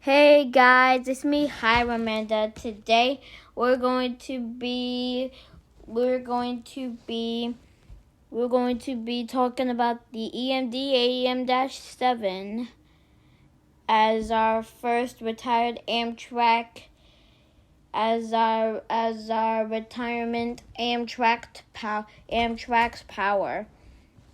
Hey guys, it's me, Amanda. Today we're going to be talking about the AEM-7 as our first retired Amtrak retirement Amtrak's power.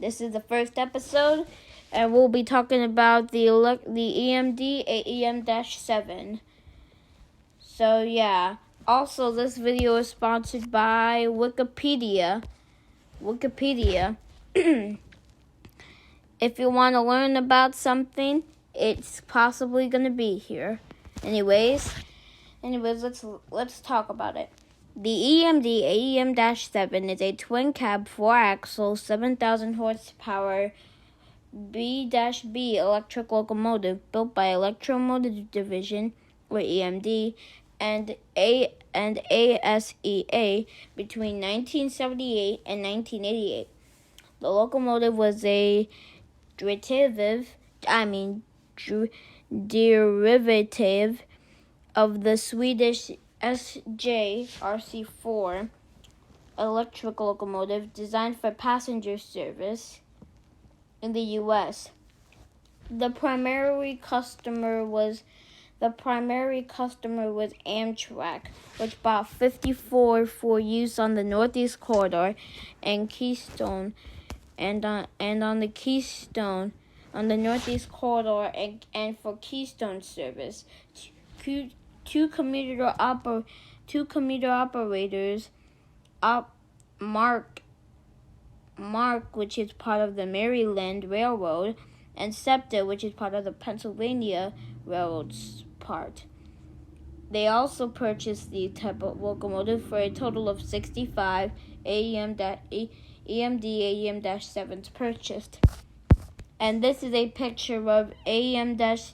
This is the first episode, and we'll be talking about the EMD AEM-7. So yeah. Also, this video is sponsored by Wikipedia. If you want to learn about something, it's possibly going to be here. Anyways, let's talk about it. The EMD AEM-7 is a twin-cab, 4-axle, 7,000 horsepower B-B electric locomotive built by Electromotive Division, or EMD, and ASEA between 1978 and 1988. The locomotive was a derivative of the Swedish SJ-RC4 electric locomotive designed for passenger service in the U.S. The primary customer was Amtrak, which bought 54 for use on the Northeast Corridor and Keystone, and on the Northeast Corridor and for Keystone service. Two commuter operators, Mark, which is part of the Maryland Railroad, and SEPTA, which is part of the Pennsylvania Railroad's part. They also purchased the type of locomotive for a total of 65 EMD AEM-7s purchased. And this is a picture of Amtrak's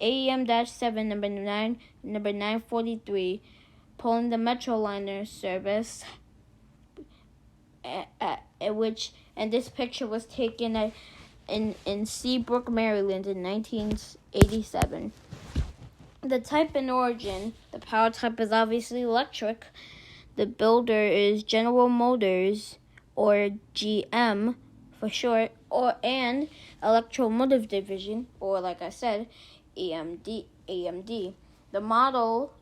AEM-7 number 943 pulling the Metroliner service, and this picture was taken in Seabrook, Maryland in 1987. The type and origin: the power type is obviously electric. The builder is General Motors, or GM for short, and Electromotive Division, or like I said, AMD. The model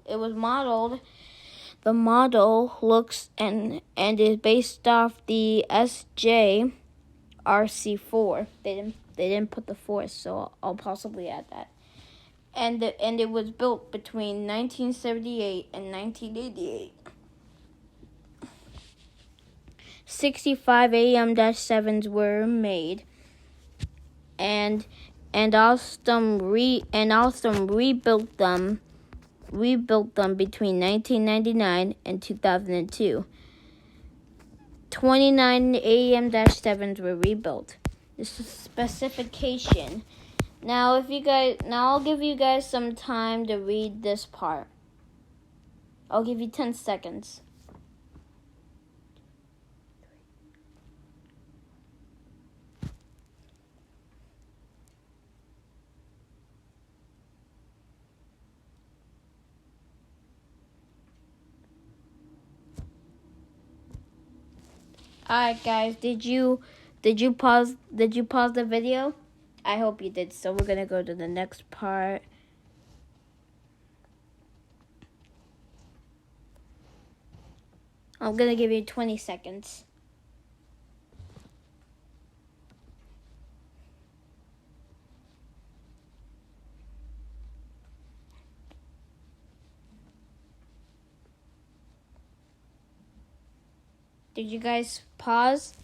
looks and is based off the SJ-RC4. They didn't put the 4, so I'll possibly add that. And it was built between 1978 and 1988. 65 AEM-7s were made, and Alstom rebuilt them between 1999 and 2002. 29 AEM-7s were rebuilt. This is specification. Now I'll give you guys some time to read this part. I'll give you 10 seconds. Alright guys, did you pause the video? I hope you did. So we're gonna go to the next part. I'm gonna give you 20 seconds. Did you guys pause?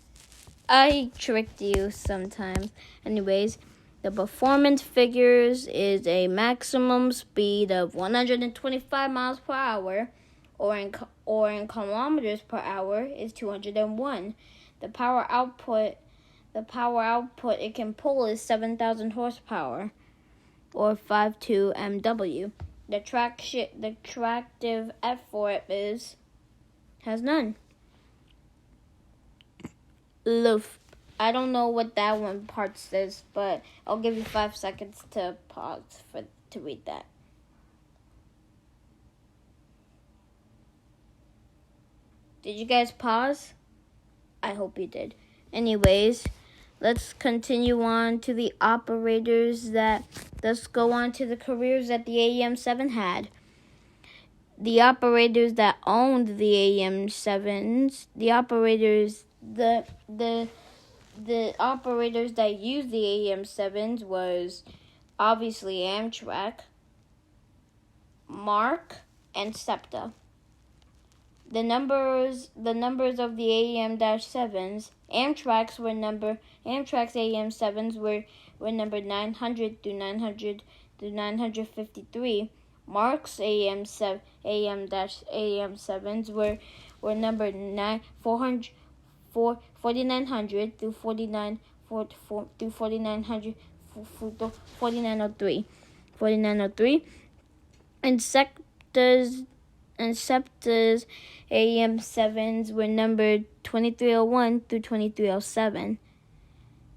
I tricked you sometimes. Anyways, the performance figures is a maximum speed of 125 miles per hour, or in kilometers per hour is 201. The power output it can pull is 7,000 horsepower, or 52 MW. The tractive effort has none. I don't know what that one part says, but I'll give you 5 seconds to pause to read that. Did you guys pause? I hope you did. Anyways, let's continue on to the operators let's go on to the careers that the AEM-7 had. The operators that owned the AEM-7s, the operators that used the AEM-7s was obviously Amtrak, Mark, and SEPTA. The numbers of the AEM-7s, Amtrak's AEM-7s were numbered 900 through 953. Mark's AEM-7s were numbered 4900 through 4903. And SEPTA's AEM-7s were numbered 2301 through 2307.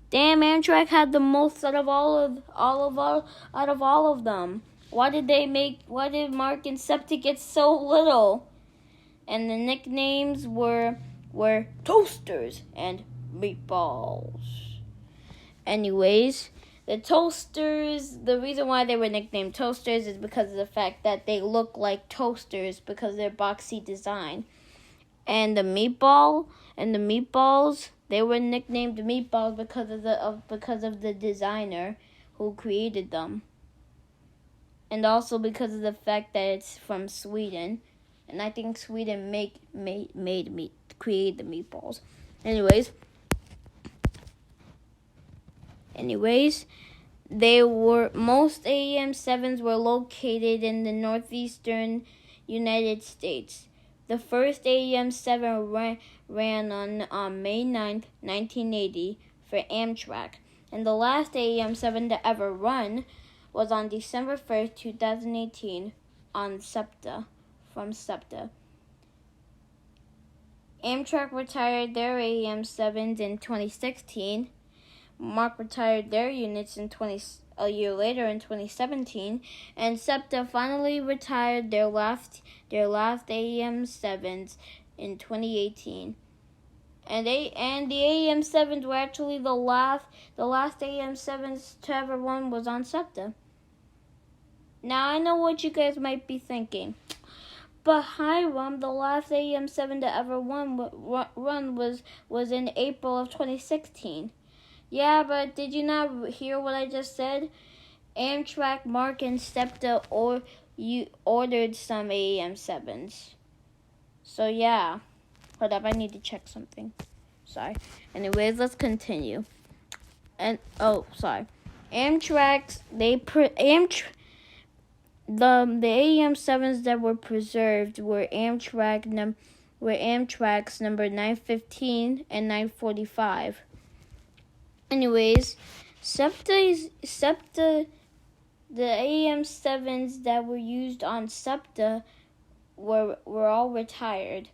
Damn, Amtrak had the most out of all of them. Why did Mark and SEPTA get so little? And the nicknames were Toasters and Meatballs. Anyways, the Toasters, the reason why they were nicknamed Toasters is because of the fact that they look like toasters because of their boxy design. And the Meatballs, they were nicknamed Meatballs because of the designer who created them. And also because of the fact that it's from Sweden. And I think Sweden created the meatballs. Anyways, most AEM-7s were located in the northeastern United States. The first AEM-7 ran on May 9th, 1980 for Amtrak, and the last AEM-7 to ever run was on December 1st, 2018 on from SEPTA. Amtrak retired their AEM-7s in 2016. Mark retired their units a year later in 2017, and SEPTA finally retired their last AEM-7s in 2018. And the AEM-7s were actually the last AEM-7s to ever run was on SEPTA. Now I know what you guys might be thinking. But Hiram, the last AEM-7 to ever run was in April of 2016. Yeah, but did you not hear what I just said? Amtrak, Mark, and SEPTA ordered some AEM-7s. So yeah. Hold up, I need to check something. Sorry. Anyways, let's continue. The AEM-7s that were preserved were Amtrak's number 915 and 945. Anyways, the AEM-7s that were used on SEPTA were all retired.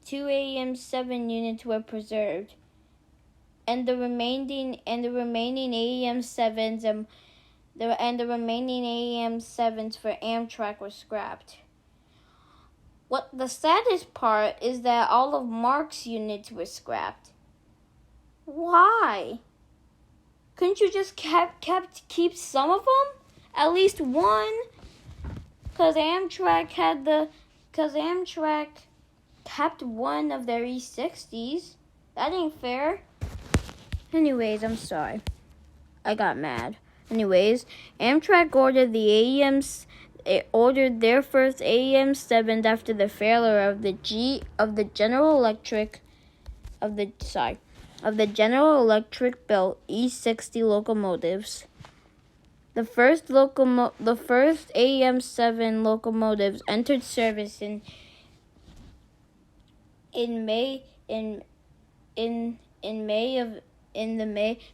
2 AEM-7 units were preserved, and the remaining AEM-7s for Amtrak were scrapped. What the saddest part is that all of Mark's units were scrapped. Why? Couldn't you just keep some of them? At least one? Because Amtrak kept one of their E60s. That ain't fair. Anyways, I'm sorry. I got mad. Anyways, Amtrak ordered their first AEM-7 after the failure of the General Electric built E60 locomotives. The first AEM-7 locomotives entered service in May of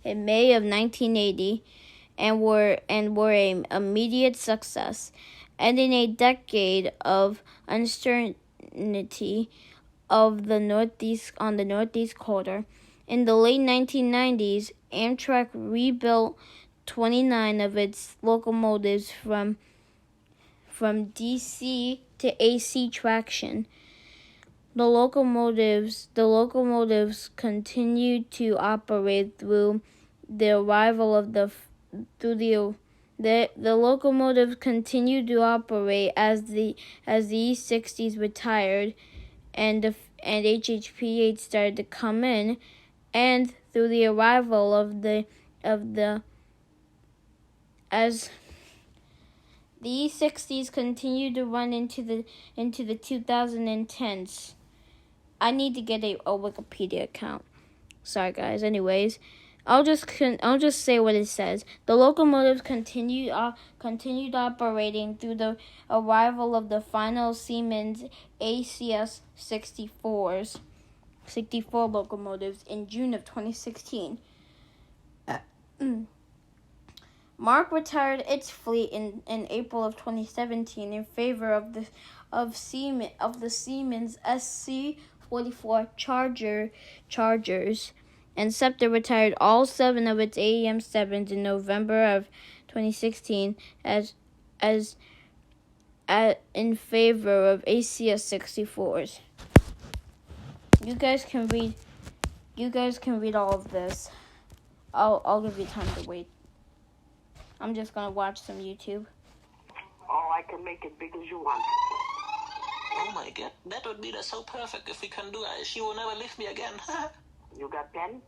1980 and were an immediate success, ending a decade of uncertainty on the northeast corridor. In the late 1990s, Amtrak rebuilt 29 of its locomotives from DC to AC traction. The locomotives continued to operate through the arrival of the locomotives continued to operate as the E60s retired and HHP8 started to come in, and through the arrival of the E60s continued to run into the 2010s. I need to get a Wikipedia account. Sorry, guys. Anyways, I'll just say what it says. The locomotives continued operating through the arrival of the final Siemens ACS 64 locomotives in June of 2016. Mark retired its fleet in April of 2017 in favor of the Siemens SC44 Chargers, and Scepter retired all 7 of its AEM-7s in November of 2016 in favor of ACS 64s. You guys can read all of this. I'll give you time to wait. I'm just gonna watch some YouTube. Oh, I can make it big as you want. Oh my God, that would be so perfect if we can do it. She will never leave me again. You got pen?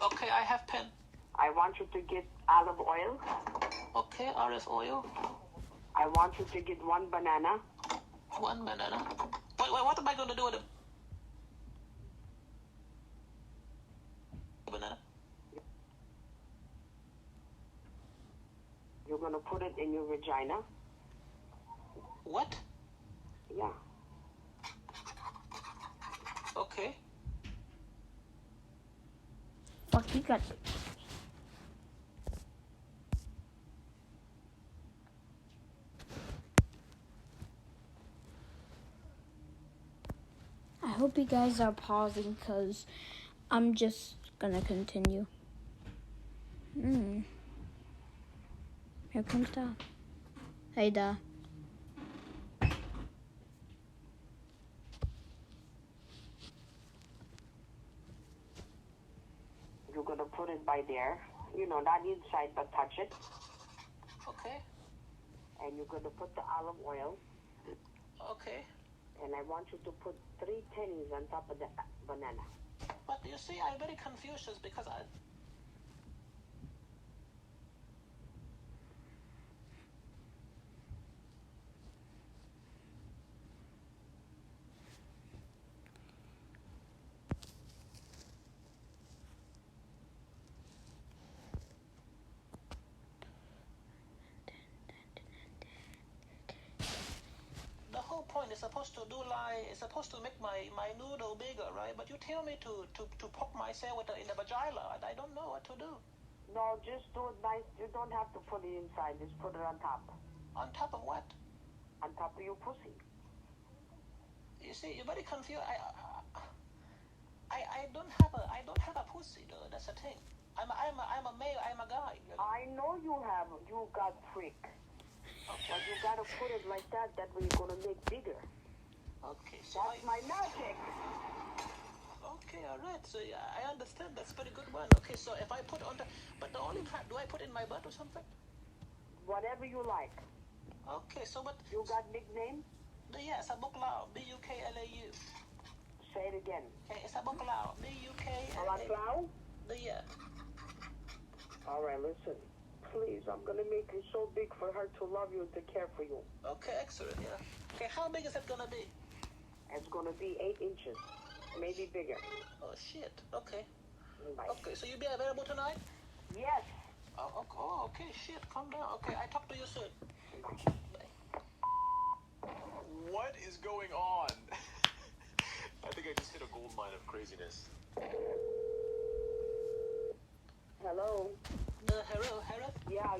Okay, I have pen. I want you to get olive oil. Okay, olive oil. I want you to get 1 banana. 1 banana. Wait, what am I going to do with the banana? You're going to put it in your vagina. What? Yeah. Okay. Fuck, you got it. I hope you guys are pausing because I'm just gonna continue. Here comes Da. Hey, Da. You're going to put it by there. You know, not inside, but touch it. Okay. And you're going to put the olive oil. Okay. And I want you to put 3 pennies on top of the banana. But you see, I'm very confused because the whole point is supposed to make my noodle bigger, right? But you tell me to poke myself in the vagina, and I don't know what to do. No, just do it nice. You don't have to put it inside. Just put it on top. On top of what? On top of your pussy. You see, you're very confused. I don't have a pussy, though. That's the thing. I'm a male. I'm a guy. You know? I know you got freak. Okay. But you gotta put it like that. That way you're gonna make bigger. Okay. So That's my magic. Okay, all right. So yeah, I understand. That's a very good one. Okay, so if I put on but the only part, do I put in my butt or something? Whatever you like. Okay, so what? You got nickname? Yes, a Buklau. Buklau. Say it again. Hey, it's a Buklau. Buklau. Alaklau? Yeah. All right, listen. Please, I'm gonna make you so big for her to love you and to care for you. Okay, excellent. Yeah. Okay, how big is it gonna be? It's gonna be 8 inches, maybe bigger. Oh shit. Okay. Bye. Okay, so you'll be available tonight? Yes. Oh, okay. Shit, calm down. Okay, I talk to you soon. Bye. What is going on? I think I just hit a gold mine of craziness. Hello. Hello? Yeah, I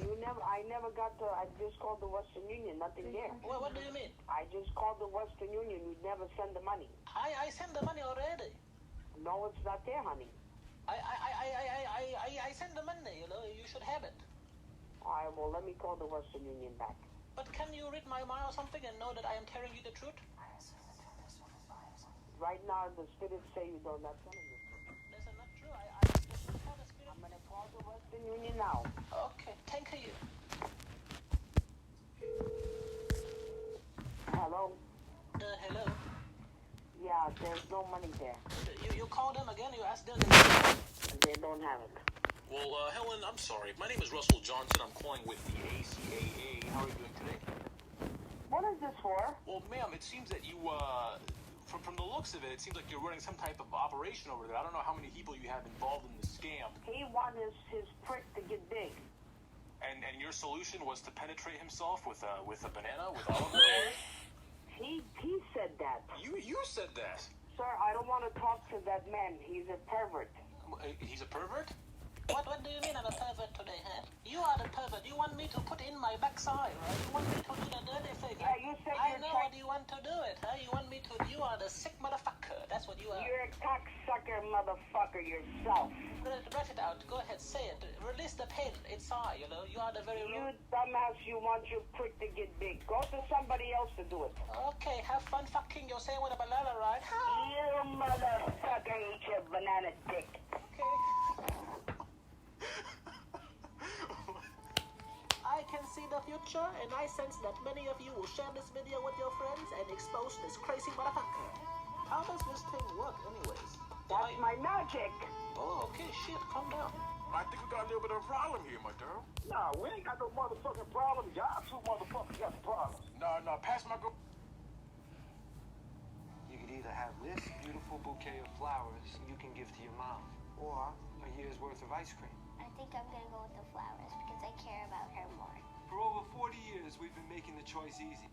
never got to, I just called the Western Union, nothing there. Well, what do you mean? I just called the Western Union, you never send the money. I sent the money already. No, it's not there, honey. I sent the money, you know, you should have it. All right, well, let me call the Western Union back. But can you read my mind or something and know that I am telling you the truth? Right now, the spirits say you don't. Not telling you. That's not true. I don't have a spirit. I'm gonna call the Western Union now. Okay, thank you. Hello? Hello? Yeah, there's no money there. You call them again, you ask them. They don't have it. Well, Helen, I'm sorry. My name is Russell Johnson. I'm calling with the ACAA. How are you doing today? What is this for? Well, ma'am, it seems that you, from the looks of it, it seems like you're running some type of operation over there. I don't know how many people you have involved in the scam. He wanted his prick to get big. And your solution was to penetrate himself with a banana, with olive oil? He said that. You said that. Sir, I don't want to talk to that man. He's a pervert. He's a pervert? What do you mean I'm a pervert today, huh? You are the pervert. You want me to put in my backside, right? You want me to do the dirty thing. Yeah, you said I you're know what you want to do it, huh? You want me to... You are the sick motherfucker. That's what you are. You're a cocksucker motherfucker yourself. Write it out. Go ahead, say it. Release the pain inside, you know? You are the very... You dumbass, you want your prick to get big. Go to somebody else to do it. Okay, have fun fucking yourself with a banana, right? You motherfucker, eat your banana dick. Okay. I can see the future, and I sense that many of you will share this video with your friends and expose this crazy motherfucker. How does this thing work, anyways? That's my magic. Oh, okay, shit, calm down. I think we got a little bit of a problem here, my girl. Nah, we ain't got no motherfucking problem. Y'all two motherfuckers got the problem. No, pass my girl. You could either have this beautiful bouquet of flowers you can give to your mom, or a year's worth of ice cream. I think I'm gonna go with the flowers because I care about her more. For over 40 years, we've been making the choice easy.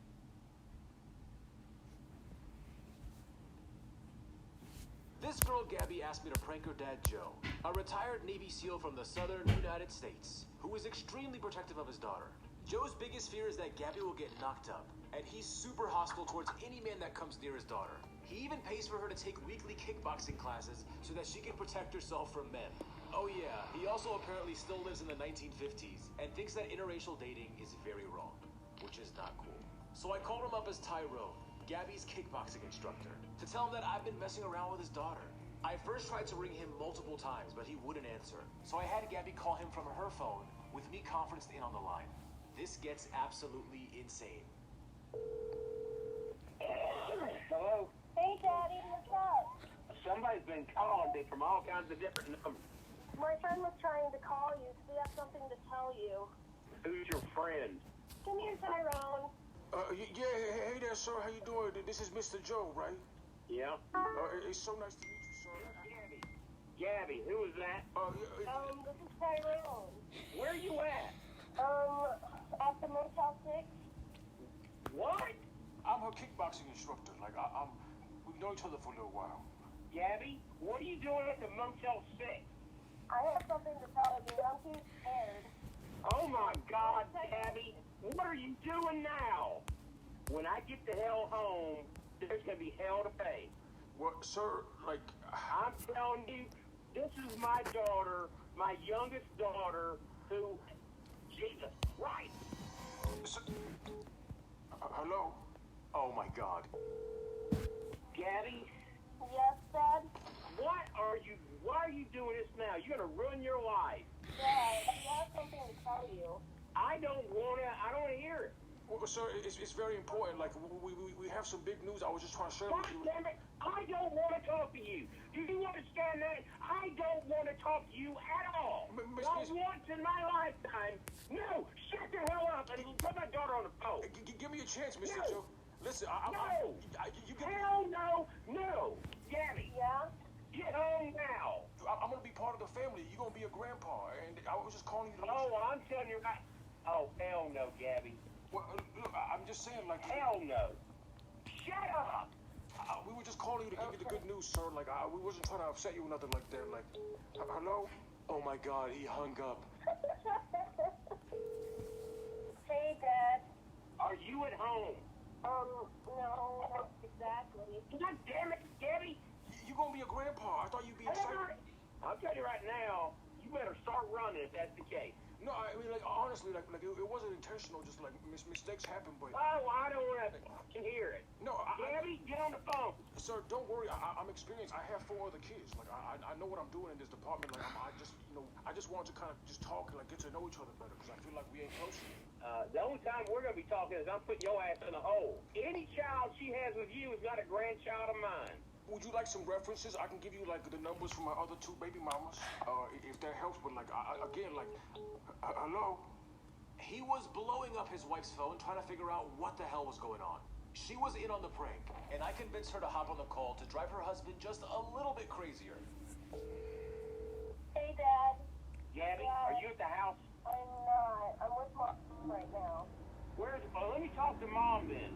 This girl, Gabby, asked me to prank her dad, Joe, a retired Navy SEAL from the southern United States, who is extremely protective of his daughter. Joe's biggest fear is that Gabby will get knocked up, and he's super hostile towards any man that comes near his daughter. He even pays for her to take weekly kickboxing classes so that she can protect herself from men. Oh yeah, he also apparently still lives in the 1950s and thinks that interracial dating is very wrong, which is not cool. So I called him up as Tyrone, Gabby's kickboxing instructor, to tell him that I've been messing around with his daughter. I first tried to ring him multiple times, but he wouldn't answer. So I had Gabby call him from her phone with me conferenced in on the line. This gets absolutely insane. Hello? Hey, Daddy, what's up? Somebody's been calling me from all kinds of different numbers. My friend was trying to call you because we have something to tell you. Who's your friend? Come here, Tyrone. Hey there, sir. How you doing? This is Mr. Joe, right? Yeah? It's so nice to meet you, sir. Gabby, who is that? This is Tyrone. Where you at? At the Motel 6. What? I'm her kickboxing instructor. We know each other for a little while. Gabby, what are you doing at the Motel 6? I have something to tell you. I'm too scared. Oh my God, Gabby, what are you doing now? When I get the hell home, there's gonna be hell to pay. Well, sir, I'm telling you, this is my daughter, my youngest daughter, who, Jesus Christ. Hello? Oh my God. Gabby, Yes, Dad? why are you doing this now? You're gonna ruin your life. Dad, we have something to tell you. I don't wanna hear it. Well, sir, it's very important. We have some big news. I was just trying to share God with you. damn it, I don't wanna talk to you. Do you understand that? I don't wanna talk to you at all. Not once in my lifetime. No, shut the hell up and put my daughter on the phone. Give me a chance, Mr. No. Joe. Listen, No. you get. Hell no. Gabby, Yeah? get home now. I'm gonna be part of the family. You're gonna be a grandpa, and I was just calling you to. Oh, I'm telling you right. Oh, hell no, Gabby. Well, look, I'm just saying, Hell no. Shut up. We were just calling you to give you the good news, sir. We wasn't trying to upset you or nothing like that. Hello? Oh my God, he hung up. Hey, Dad. Are you at home? No, not exactly. God damn it, Gabby. you gonna be a grandpa. I thought you'd be excited. I'll tell you right now, you better start running if that's the case. No, I mean, like, honestly, like it wasn't intentional. Just like mistakes happen, but. Oh, I don't want to hear it. No, Gabby, get on the phone. Sir, don't worry. I'm experienced. I have 4 other kids. Like, I know what I'm doing in this department. Like, I just wanted to kind of just talk and like get to know each other better because I feel like we ain't close yet. The only time we're going to be talking is I'm putting your ass in a hole. Any child she has with you is not a grandchild of mine. Would you like some references? I can give you like the numbers for my other 2 baby mamas, if that helps. But like, hello. He was blowing up his wife's phone, trying to figure out what the hell was going on. She was in on the prank, and I convinced her to hop on the call to drive her husband just a little bit crazier. Hey, Dad. Gabby, Dad. are you at the house? I'm not. I'm with Mom right now. Let me talk to Mom then.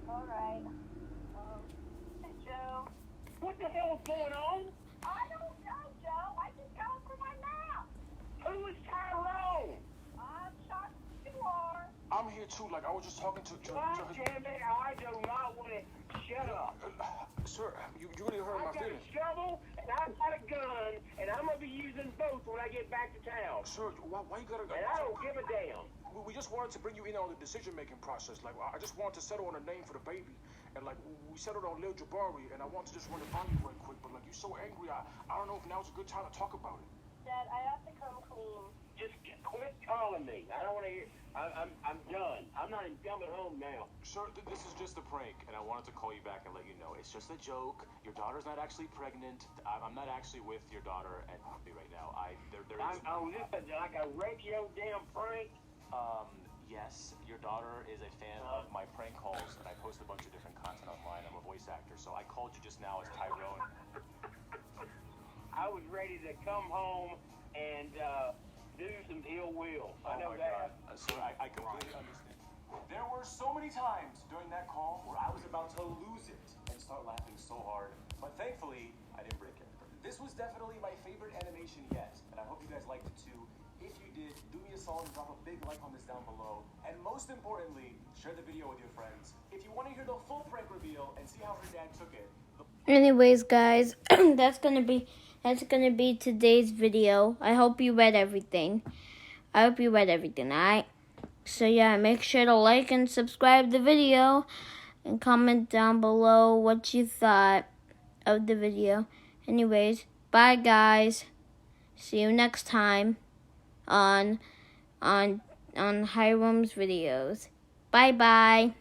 All right. Hey, Joe. What the hell is going on? I don't know, Joe. I just got home from my nap. Who is Tyrone? I'm shocked you are. I'm here too. Like, I was just talking to God damn it, I do not want to shut up. Sir, you really hurt my I got a feelings. shovel and I've got a gun, and I'm gonna be using both when I get back to town. Sir, why you gotta? And I don't give a damn. We just wanted to bring you in on the decision-making process. Like, I just wanted to settle on a name for the baby. And, like, we settled on Lil Jabari, and I want to just run it by you right quick. But, like, you're so angry, I don't know if now's a good time to talk about it. Dad, I have to come clean. Just quit calling me. I don't want to hear. I'm done. I'm not even coming home now. Sir, this is just a prank, and I wanted to call you back and let you know. It's just a joke. Your daughter's not actually pregnant. I'm not actually with your daughter and right now. There is... I'm listening like a radio damn prank. Yes, your daughter is a fan of my prank calls, and I post a bunch of different content online. I'm a voice actor, so I called you just now as Tyrone. I was ready to come home and do some ill will. I know that. Sir, I completely understand. There were so many times during that call where I was about to lose it and start laughing so hard, but thankfully, I didn't break it. This was definitely my favorite animation yet, and I hope you guys liked it too. If you did, do me a solid and drop a big like on this down below. And most importantly, share the video with your friends. If you want to hear the full prank reveal and see how her dad took it. Anyways, guys, that's gonna be today's video. I hope you read everything. Alright? So yeah, make sure to like and subscribe the video and comment down below what you thought of the video. Anyways, bye guys. See you next time on Hiram's videos. Bye bye.